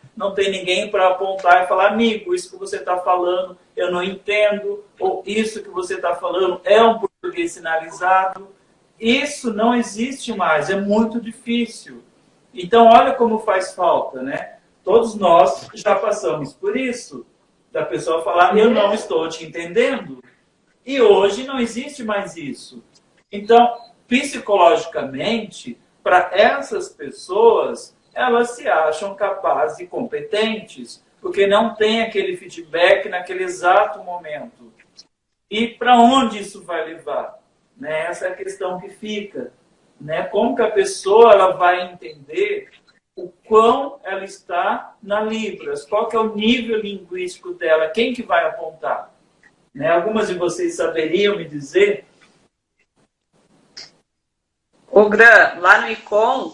para apontar e falar, amigo, isso que você está falando eu não entendo, ou isso que você está falando é um português sinalizado. Isso não existe mais, é muito difícil. Então, olha como faz falta, né? Todos nós já passamos por isso, da pessoa falar, eu não estou te entendendo. E hoje não existe mais isso. Então, psicologicamente, para essas pessoas, elas se acham capazes e competentes, porque não tem aquele feedback naquele exato momento. E para onde isso vai levar? Né? Essa é a questão que fica. Né? Como que a pessoa ela vai entender o quão ela está na Libras? Qual que é o nível linguístico dela? Quem que vai apontar? Né? Algumas de vocês saberiam me dizer? O Gran, lá no ICOM,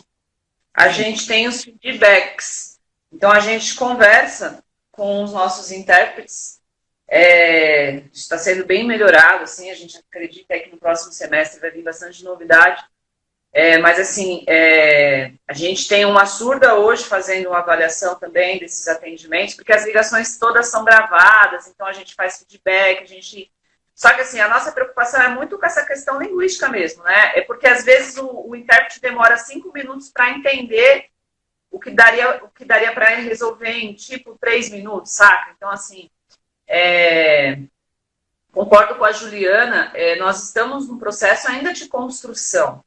a gente tem os feedbacks. Então, a gente conversa com os nossos intérpretes. Está sendo bem melhorado, assim, a gente acredita que no próximo semestre vai vir bastante novidade. Mas, assim, a gente tem uma surda hoje fazendo uma avaliação também desses atendimentos, porque as ligações todas são gravadas, então a gente faz feedback, Só que, assim, a nossa preocupação é muito com essa questão linguística mesmo, né? É porque, às vezes, o intérprete demora 5 minutos para entender o que daria para ele resolver em, tipo, 3 minutos, saca? Então, assim, concordo com a Juliana, nós estamos num processo ainda de construção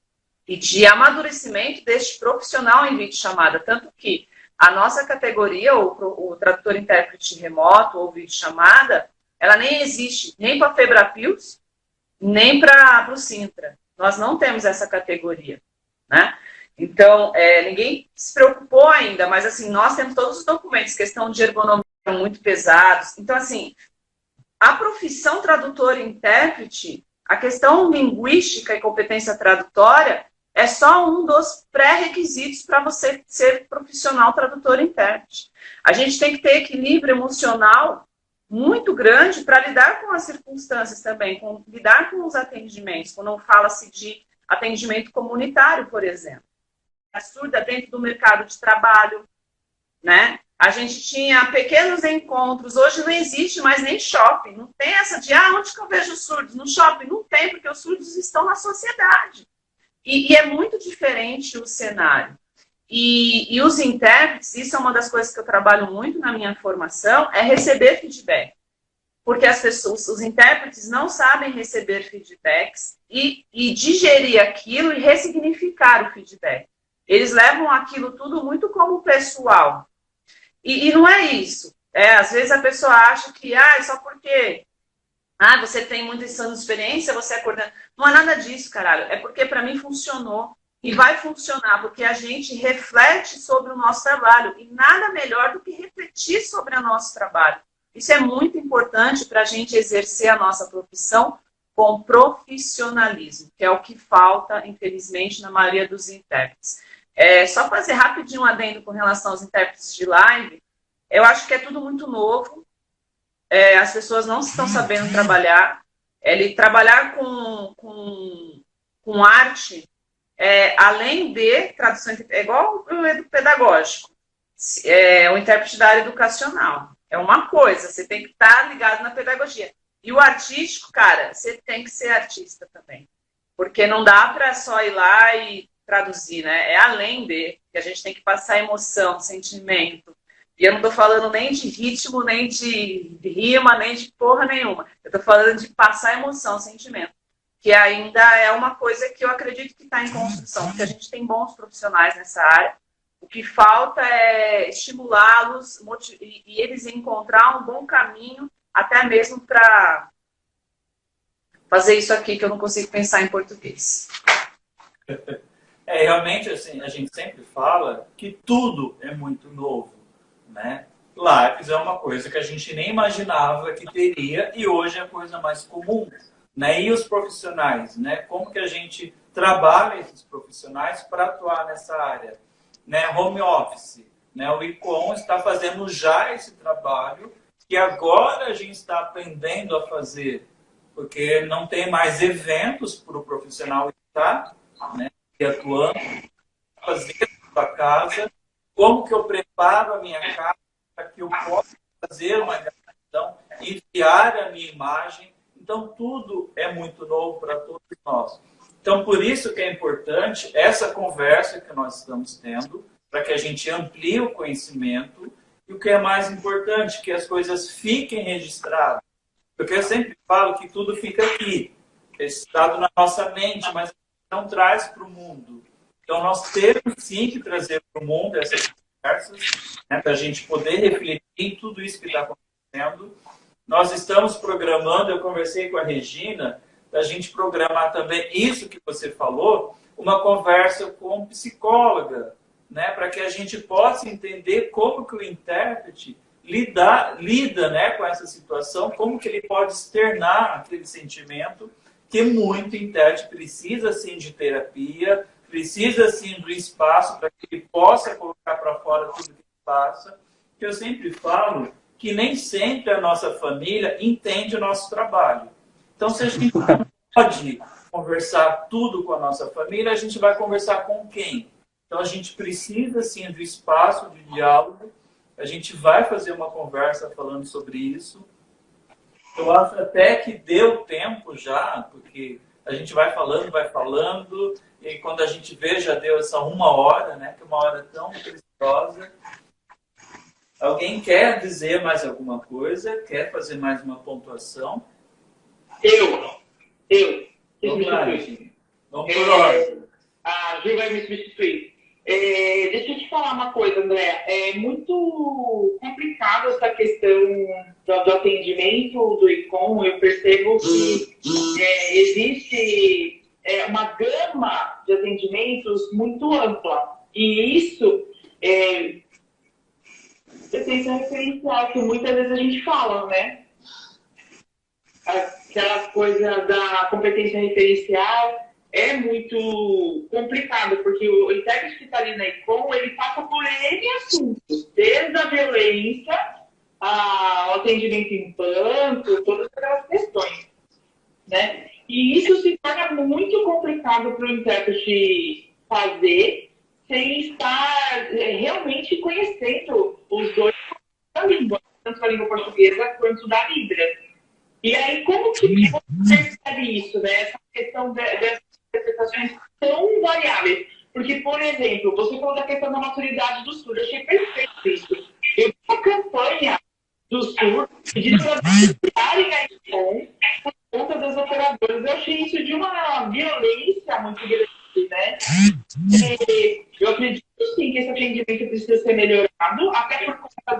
e de amadurecimento deste profissional em videochamada, tanto que a nossa categoria, o tradutor-intérprete remoto ou videochamada, ela nem existe nem para a Febrapios, nem para o Sintra. Nós não temos essa categoria, né? Então, ninguém se preocupou ainda, mas assim, nós temos todos os documentos, questão de ergonomia muito pesados. Então, assim, a profissão tradutor-intérprete, a questão linguística e competência tradutória é só um dos pré-requisitos para você ser profissional tradutor-intérprete. A gente tem que ter equilíbrio emocional muito grande para lidar com as circunstâncias também, lidar com os atendimentos, quando fala-se de atendimento comunitário, por exemplo. A surda dentro do mercado de trabalho, né? A gente tinha pequenos encontros, hoje não existe mais nem shopping, não tem essa de, onde que eu vejo os surdos? No shopping? Não tem, porque os surdos estão na sociedade. E é muito diferente o cenário. E os intérpretes, isso é uma das coisas que eu trabalho muito na minha formação, é receber feedback. Porque as pessoas, os intérpretes não sabem receber feedbacks e digerir aquilo e ressignificar o feedback. Eles levam aquilo tudo muito como pessoal. E não é isso. Às vezes a pessoa acha que só porque você tem muitos anos de experiência, você é coordenador. Não é nada disso, caralho. É porque para mim funcionou. E vai funcionar, porque a gente reflete sobre o nosso trabalho. E nada melhor do que refletir sobre o nosso trabalho. Isso é muito importante para a gente exercer a nossa profissão com profissionalismo, que é o que falta, infelizmente, na maioria dos intérpretes. Só fazer rapidinho um adendo com relação aos intérpretes de live, eu acho que é tudo muito novo. As pessoas não estão sabendo trabalhar. Trabalhar com arte... além de tradução, é igual o pedagógico, o intérprete da área educacional. É uma coisa, você tem que estar ligado na pedagogia. E o artístico, cara, você tem que ser artista também. Porque não dá para só ir lá e traduzir, né? É além de, que a gente tem que passar emoção, sentimento. E eu não estou falando nem de ritmo, nem de rima, nem de porra nenhuma. Eu estou falando de passar emoção, sentimento. Que ainda é uma coisa que eu acredito que está em construção, porque a gente tem bons profissionais nessa área. O que falta é estimulá-los e eles encontrar um bom caminho, até mesmo para fazer isso aqui, que eu não consigo pensar em português. Realmente, assim, a gente sempre fala que tudo é muito novo, né? Lives é uma coisa que a gente nem imaginava que teria e hoje é a coisa mais comum. Né? E os profissionais, né? Como que a gente trabalha esses profissionais para atuar nessa área? Né? Home office, né? O ICOM está fazendo já esse trabalho que agora a gente está aprendendo a fazer, porque não tem mais eventos para o profissional estar, né? E atuando, fazer a casa, como que eu preparo a minha casa para que eu possa fazer uma gravação, enviar a minha imagem. Então, tudo é muito novo para todos nós. Então, por isso que é importante essa conversa que nós estamos tendo, para que a gente amplie o conhecimento, e o que é mais importante, que as coisas fiquem registradas. Porque eu sempre falo que tudo fica aqui, registrado na nossa mente, mas não traz para o mundo. Então, nós temos sim que trazer para o mundo essas conversas, né, para a gente poder refletir em tudo isso que está acontecendo. Nós estamos programando, eu conversei com a Regina, da gente programar também isso que você falou, uma conversa com psicóloga, né, para que a gente possa entender como que o intérprete lida, né, com essa situação, como que ele pode externar aquele sentimento, que muito intérprete precisa, sim, de terapia, precisa, sim, do espaço para que ele possa colocar para fora tudo que ele passa. Que eu sempre falo que nem sempre a nossa família entende o nosso trabalho. Então, se a gente não pode conversar tudo com a nossa família, a gente vai conversar com quem? Então, a gente precisa, sim, do espaço de diálogo. A gente vai fazer uma conversa falando sobre isso. Eu acho até que deu tempo já, porque a gente vai falando, e quando a gente vê, já deu essa 1 hora, né? Que é uma hora tão preciosa. Alguém quer dizer mais alguma coisa? Quer fazer mais uma pontuação? Eu. Vamos lá, Regina. Vamos por ordem. A Ju vai me substituir. Deixa eu te falar uma coisa, André. É muito complicado essa questão do atendimento do ICOM. Eu percebo que existe uma gama de atendimentos muito ampla. E isso competência referencial, que muitas vezes a gente fala, né? Aquela coisa da competência referencial é muito complicado, porque o intérprete que está ali na ICOM, ele passa por N assuntos, desde a violência ao atendimento em banco, todas aquelas questões, né? E isso se torna muito complicado para o intérprete fazer sem estar realmente conhecendo os dois da língua, tanto a língua portuguesa quanto da Libra. E aí, como que você percebe isso, né? Essa questão dessas interpretações tão variáveis? Porque, por exemplo, você falou da questão da maturidade do surdo. Eu achei perfeito isso. Eu vi uma campanha do surdo de trabalharem a ICOM por conta das operadoras. Eu achei isso de uma violência muito grande, né? Eu acredito sim que esse atendimento precisa ser melhorado, até por conta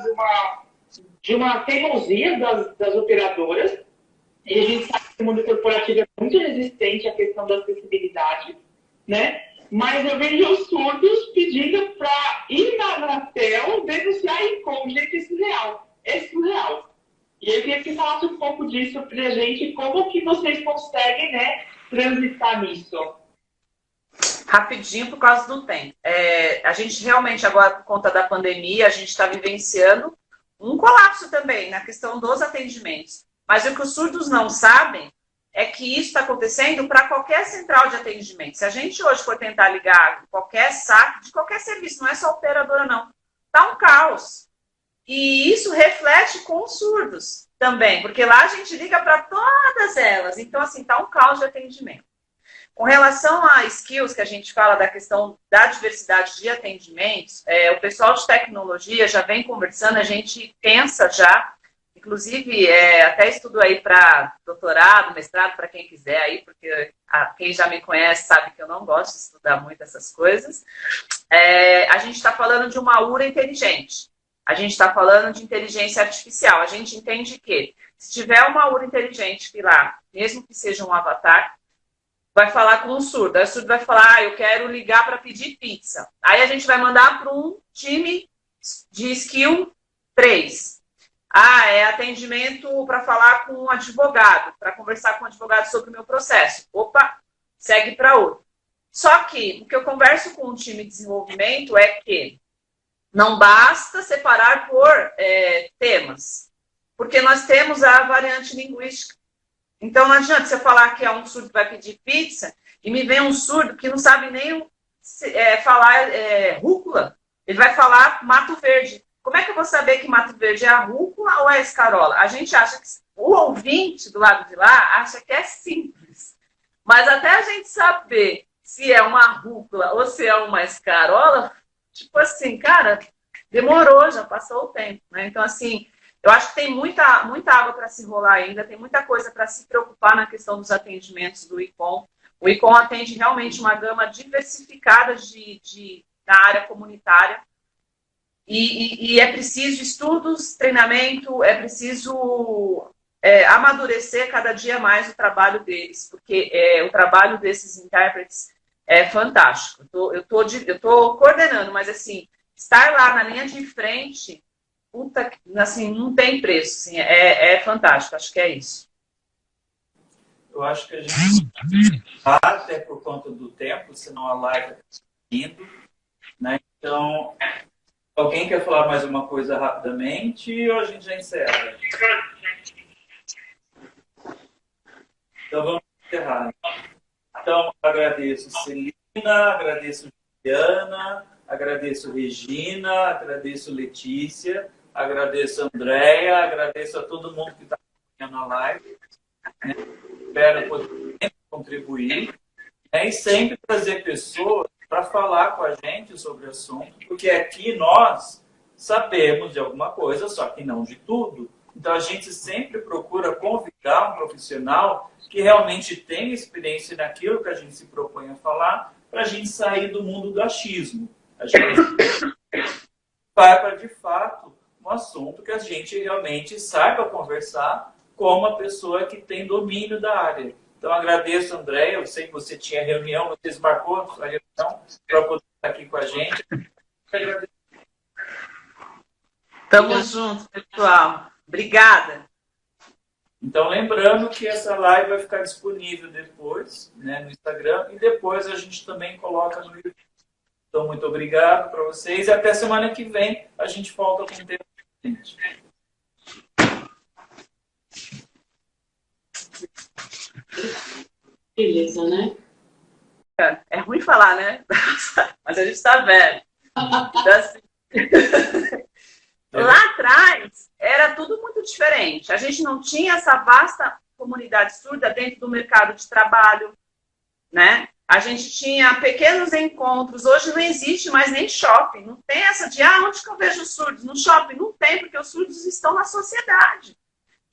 de uma teimosia das operadoras. E a gente sabe que o mundo corporativo é muito resistente à questão da acessibilidade, né? Mas eu vejo os surdos pedindo para ir na Anatel denunciar a ICOM. Gente, é surreal. E eu queria que você falasse um pouco disso para a gente, como que vocês conseguem, né, transitar nisso. Rapidinho, por causa do tempo. A gente realmente, agora, por conta da pandemia, a gente está vivenciando um colapso também na questão dos atendimentos. Mas o que os surdos não sabem é que isso está acontecendo para qualquer central de atendimento. Se a gente hoje for tentar ligar qualquer saque de qualquer serviço, não é só operadora, não. Está um caos. E isso reflete com os surdos também, porque lá a gente liga para todas elas. Então, assim, está um caos de atendimento. Com relação a skills, que a gente fala da questão da diversidade de atendimentos, o pessoal de tecnologia já vem conversando, a gente pensa já, inclusive até estudo aí para doutorado, mestrado, para quem quiser aí, porque quem já me conhece sabe que eu não gosto de estudar muito essas coisas. A gente está falando de uma URA inteligente, a gente está falando de inteligência artificial, a gente entende que se tiver uma URA inteligente que lá, mesmo que seja um avatar, vai falar com o surdo. Aí o surdo vai falar, eu quero ligar para pedir pizza. Aí a gente vai mandar para um time de skill 3. É atendimento para falar com um advogado, para conversar com um advogado sobre o meu processo. Opa, segue para outro. Só que o que eu converso com o time de desenvolvimento é que não basta separar por temas, porque nós temos a variante linguística. Então, não adianta você falar que é um surdo que vai pedir pizza e me vem um surdo que não sabe nem falar rúcula, ele vai falar mato verde. Como é que eu vou saber que mato verde é a rúcula ou é a escarola? A gente acha que o ouvinte do lado de lá acha que é simples. Mas até a gente saber se é uma rúcula ou se é uma escarola, tipo assim, cara, demorou, já passou o tempo, né? Então, assim, eu acho que tem muita água para se rolar ainda, tem muita coisa para se preocupar na questão dos atendimentos do ICOM. O ICOM atende realmente uma gama diversificada na área comunitária. E é preciso estudos, treinamento, é preciso amadurecer cada dia mais o trabalho deles, porque o trabalho desses intérpretes é fantástico. Eu tô coordenando, mas assim, estar lá na linha de frente, puta, assim, não tem preço, assim, é fantástico, acho que é isso. Eu acho que a gente até por conta do tempo, senão a live está indo, né? Então, alguém quer falar mais uma coisa rapidamente ou a gente já encerra? Então vamos encerrar. Então, agradeço Celina, agradeço Juliana, agradeço Regina, agradeço Letícia, agradeço Andréia, agradeço a todo mundo que está acompanhando a live. Né? Espero poder contribuir, né? E sempre trazer pessoas para falar com a gente sobre o assunto, porque aqui nós sabemos de alguma coisa, só que não de tudo. Então a gente sempre procura convidar um profissional que realmente tem experiência naquilo que a gente se propõe a falar, para a gente sair do mundo do achismo. A gente vai para, de fato, um assunto que a gente realmente saiba conversar com uma pessoa que tem domínio da área. Então, agradeço, André. Eu sei que você tinha reunião, você desmarcou a sua reunião para poder estar aqui com a gente. Tamo junto, pessoal. Obrigada. Então, lembrando que essa live vai ficar disponível depois, né, no Instagram, e depois a gente também coloca no YouTube. Então, muito obrigado para vocês e até semana que vem a gente volta com um tema diferente. Beleza, né? É ruim falar, né? Mas a gente está velho. Então, assim, lá atrás era tudo muito diferente. A gente não tinha essa vasta comunidade surda dentro do mercado de trabalho, né? A gente tinha pequenos encontros. Hoje não existe mais nem shopping. Não tem essa de, onde que eu vejo os surdos? No shopping? Não tem, porque os surdos estão na sociedade.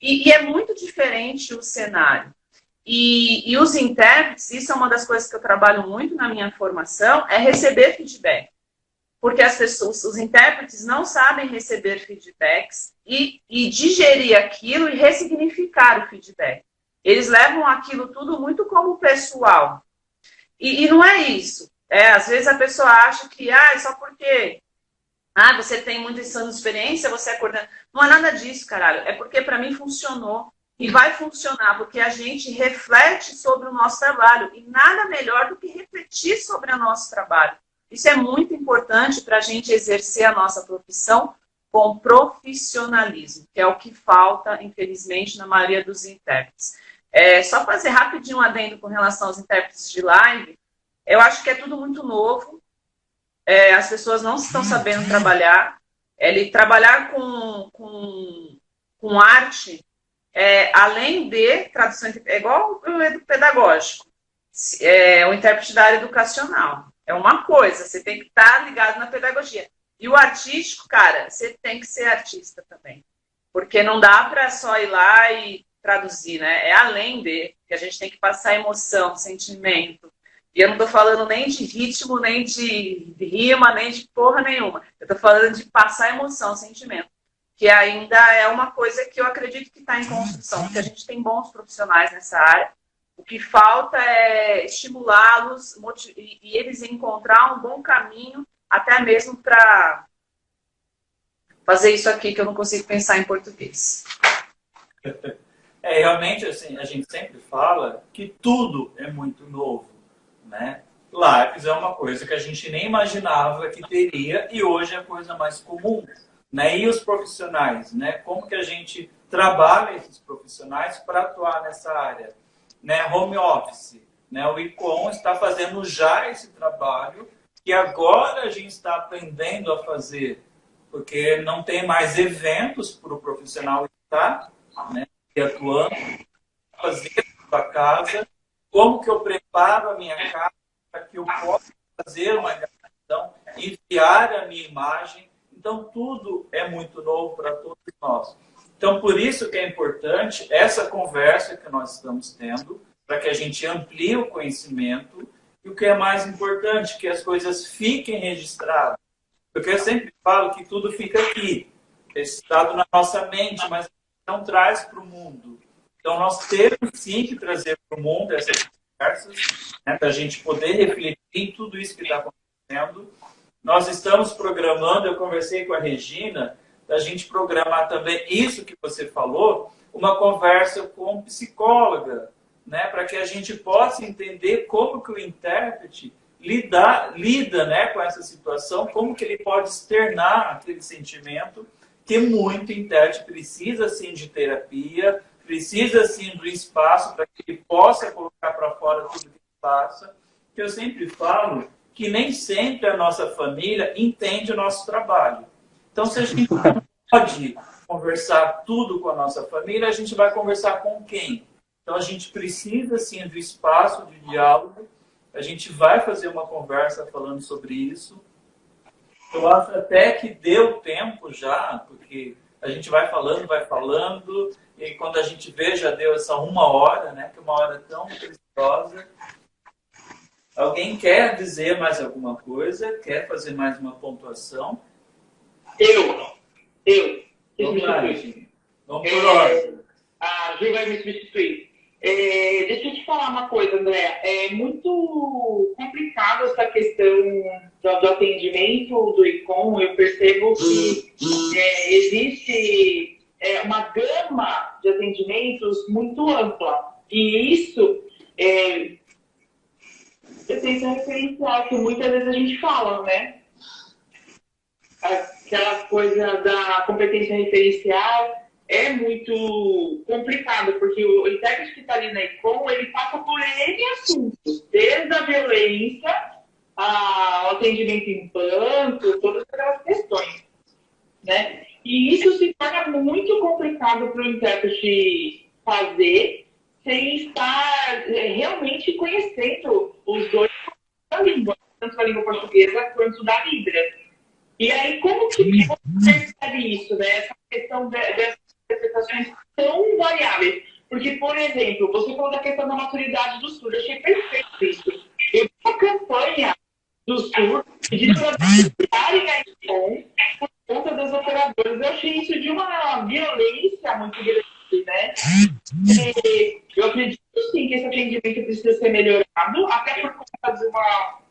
E é muito diferente o cenário. E os intérpretes, isso é uma das coisas que eu trabalho muito na minha formação, é receber feedback. Porque as pessoas, os intérpretes não sabem receber feedbacks e digerir aquilo e ressignificar o feedback. Eles levam aquilo tudo muito como pessoal. E não é isso. Às vezes a pessoa acha que só porque você tem muitos anos de experiência, você é coordenador. Não é nada disso, caralho. É porque para mim funcionou. E vai funcionar, porque a gente reflete sobre o nosso trabalho. E nada melhor do que refletir sobre o nosso trabalho. Isso é muito importante para a gente exercer a nossa profissão com profissionalismo, que é o que falta, infelizmente, na maioria dos intérpretes. Só fazer rapidinho um adendo com relação aos intérpretes de live, eu acho que é tudo muito novo, as pessoas não estão sabendo trabalhar, trabalhar com arte, além de tradução, é igual o pedagógico, o intérprete da área educacional. É uma coisa, você tem que estar ligado na pedagogia. E o artístico, cara, você tem que ser artista também. Porque não dá para só ir lá e traduzir, né? É além que a gente tem que passar emoção, sentimento. E eu não estou falando nem de ritmo, nem de rima, nem de porra nenhuma. Eu estou falando de passar emoção, sentimento. Que ainda é uma coisa que eu acredito que está em construção. Porque a gente tem bons profissionais nessa área. O que falta é estimulá-los e eles encontrar um bom caminho, até mesmo para fazer isso aqui que eu não consigo pensar em português. Realmente, assim, a gente sempre fala que tudo é muito novo, né? Lápis é uma coisa que a gente nem imaginava que teria e hoje é a coisa mais comum, né? E os profissionais, né? Como que a gente trabalha esses profissionais para atuar nessa área? Né, home office, né, o ICOM está fazendo já esse trabalho que agora a gente está aprendendo a fazer, porque não tem mais eventos para o profissional estar, né, atuando, fazer a sua casa, como que eu preparo a minha casa para que eu possa fazer uma gravação, enviar a minha imagem. Então, tudo é muito novo para todos nós. Então, por isso que é importante essa conversa que nós estamos tendo, para que a gente amplie o conhecimento, e o que é mais importante, que as coisas fiquem registradas. Porque eu sempre falo que tudo fica aqui, registrado na nossa mente, mas não traz para o mundo. Então, nós temos sim que trazer para o mundo essas conversas, né, para a gente poder refletir em tudo isso que está acontecendo. Nós estamos programando, eu conversei com a Regina, da gente programar também isso que você falou, uma conversa com psicóloga, né, para que a gente possa entender como que o intérprete lida, né, com essa situação, como que ele pode externar aquele sentimento, que muito intérprete precisa, sim, de terapia, precisa, sim, do espaço para que ele possa colocar para fora tudo que ele passa. Que eu sempre falo que nem sempre a nossa família entende o nosso trabalho. Então, se a gente pode conversar tudo com a nossa família, a gente vai conversar com quem? Então, a gente precisa, sim, do espaço de diálogo. A gente vai fazer uma conversa falando sobre isso. Eu acho até que deu tempo já, porque a gente vai falando, e quando a gente vê, já deu essa 1 hora, né? Que é uma hora tão preciosa. Alguém quer dizer mais alguma coisa? Quer fazer mais uma pontuação? Eu. Vamos lá, Regina. Vamos por ordem. A Ju vai me substituir. Deixa eu te falar uma coisa, André. É muito complicado essa questão do atendimento do ICOM. Eu percebo que existe uma gama de atendimentos muito ampla. E isso atenção referencial, que muitas vezes a gente fala, né? Aquela coisa da competência referencial é muito complicado, porque o intérprete que está ali na ICOM, ele passa por N assuntos, desde a violência ao atendimento em banco, todas aquelas questões, né? E isso se torna muito complicado para o intérprete fazer sem estar realmente conhecendo os dois da língua, tanto a língua portuguesa quanto da Libra. E aí, como que você percebe isso, né? Essa questão dessas interpretações tão variáveis? Porque, por exemplo, você falou da questão da maturidade do surdo. Eu achei perfeito isso. Eu vi uma campanha do surdo de trabalharem a ICOM por conta das operadoras. Eu achei isso de uma violência muito grande, né? Eu acredito sim que esse atendimento precisa ser melhorado, até por conta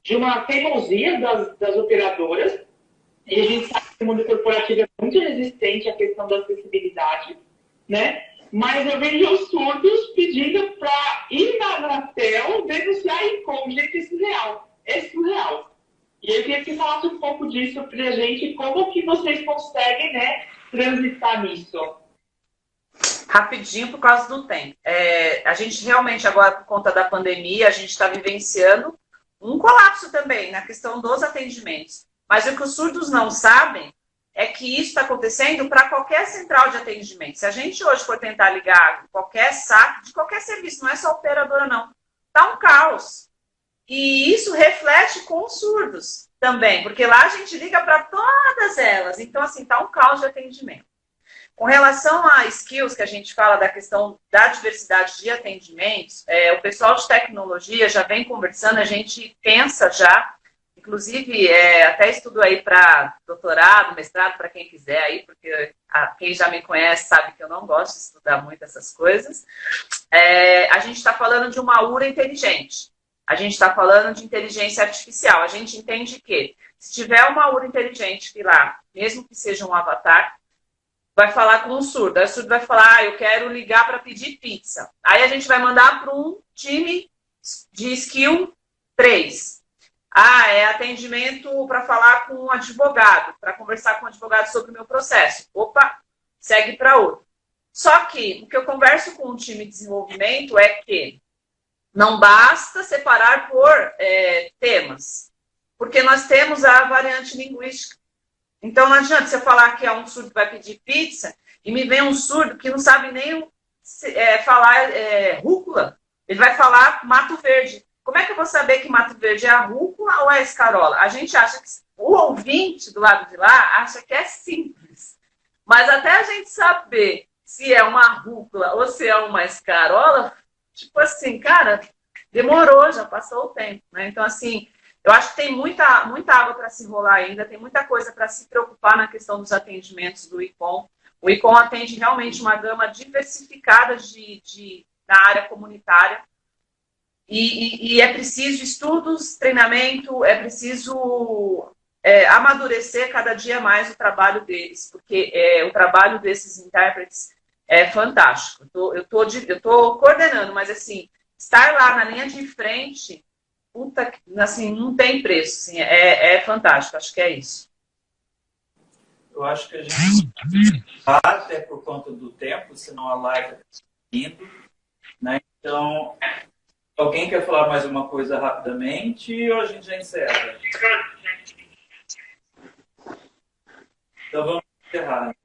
de uma teimosia das operadoras. E a gente sabe que o mundo corporativo é muito resistente à questão da acessibilidade, né? Mas eu vejo os surdos pedindo para ir na Anatel denunciar a ICOM. Gente, é surreal. E eu queria que você falasse um pouco disso para a gente, como que vocês conseguem, né, transitar nisso. Rapidinho, por causa do tempo. A gente realmente, agora, por conta da pandemia, a gente está vivenciando um colapso também na questão dos atendimentos. Mas o que os surdos não sabem é que isso está acontecendo para qualquer central de atendimento. Se a gente hoje for tentar ligar qualquer saque de qualquer serviço, não é só operadora, não. Está um caos. E isso reflete com os surdos também, porque lá a gente liga para todas elas. Então, assim, está um caos de atendimento. Com relação a skills, que a gente fala da questão da diversidade de atendimentos, o pessoal de tecnologia já vem conversando, a gente pensa já, inclusive até estudo aí para doutorado, mestrado, para quem quiser aí, porque quem já me conhece sabe que eu não gosto de estudar muito essas coisas. A gente está falando de uma URA inteligente, a gente está falando de inteligência artificial, a gente entende que se tiver uma URA inteligente que lá, mesmo que seja um avatar, vai falar com o surdo. Aí o surdo vai falar, eu quero ligar para pedir pizza. Aí a gente vai mandar para um time de skill 3. É atendimento para falar com um advogado, para conversar com um advogado sobre o meu processo. Opa, segue para outro. Só que o que eu converso com o time de desenvolvimento é que não basta separar por temas. porque nós temos a variante linguística. Então, não adianta você falar que é um surdo que vai pedir pizza e me vem um surdo que não sabe nem falar rúcula. Ele vai falar Mato Verde. Como é que eu vou saber que Mato Verde é a rúcula ou é a escarola? A gente acha que o ouvinte do lado de lá acha que é simples. Mas até a gente saber se é uma rúcula ou se é uma escarola, tipo assim, cara, demorou, já passou o tempo, né? Então, assim, eu acho que tem muita água para se rolar ainda, tem muita coisa para se preocupar na questão dos atendimentos do ICOM. O ICOM atende realmente uma gama diversificada na área comunitária. E é preciso estudos, treinamento, é preciso amadurecer cada dia mais o trabalho deles, porque o trabalho desses intérpretes é fantástico. Eu tô coordenando, mas assim, estar lá na linha de frente, puta, assim, não tem preço, assim, é fantástico, acho que é isso. Eu acho que a gente até por conta do tempo, senão a live está indo, né? Então, alguém quer falar mais uma coisa rapidamente ou a gente já encerra? Então vamos encerrar.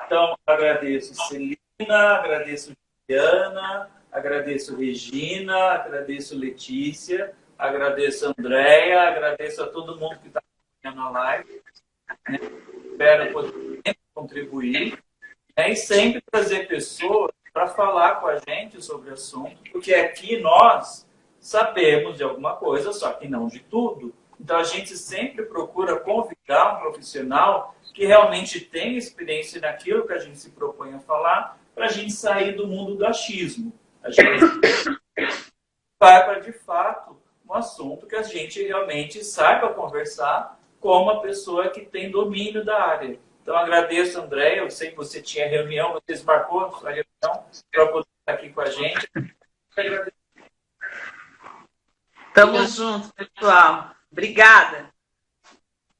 Então, agradeço Celina, agradeço Juliana, agradeço Regina, agradeço Letícia, agradeço Andréia, agradeço a todo mundo que está acompanhando a live. Né? Espero poder contribuir, né? E sempre trazer pessoas para falar com a gente sobre o assunto, porque aqui nós sabemos de alguma coisa, só que não de tudo. Então a gente sempre procura convidar um profissional que realmente tem experiência naquilo que a gente se propõe a falar, para a gente sair do mundo do achismo. A gente vai para, de fato, um assunto que a gente realmente saiba conversar com uma pessoa que tem domínio da área. Então, agradeço, André. Eu sei que você tinha reunião, você marcou a sua reunião para poder estar aqui com a gente. Tamo junto, pessoal. Obrigada.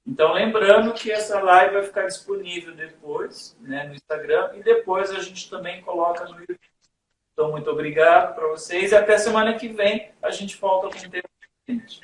Então, lembrando que essa live vai ficar disponível depois, né, no Instagram, e depois a gente também coloca no YouTube. Então, muito obrigado para vocês e até semana que vem a gente volta com um tema diferente.